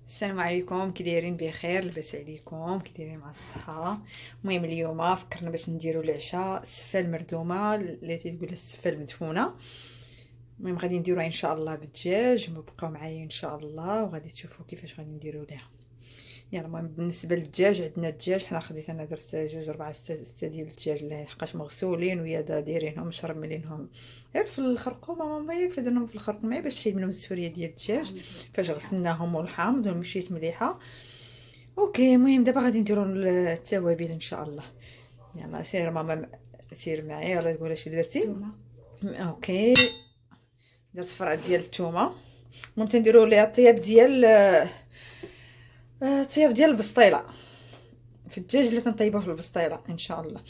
السلام عليكم، كي دايرين؟ بخير، لاباس عليكم؟ كي دايرين مع الصحه؟ المهم اليوم فكرنا باش نديرو العشاء السفه المردومه اللي تقول السفه المدفونه. المهم غادي نديروها ان شاء الله بالدجاج، بقاو معايا ان شاء الله وغادي تشوفوا كيفاش غادي نديرو ليها. يلا المهم بالنسبه للدجاج، عندنا الدجاج حنا خديت انا درت جوج ربعة ستة ديال الدجاج اللي حقاش مغسولين ويا دايرينهم مشرملينهم غير في الخرقوم. ماما ياك درناهم في الخرقوم باش تحيد منهم السوريه ديال الدجاج. فاش غسلناهم والحامض ومشيت مليحه. اوكي المهم دابا غادي نديرو التوابل ان شاء الله. يلا سير ماما، سير معايا. يلا تقول اش درتي؟ اوكي، درت فرع ديال الثومه. المهم نديرو ليها الطياب ديال البسطيله في الدجاج اللي تنطيبوه في البسطيله ان شاء الله.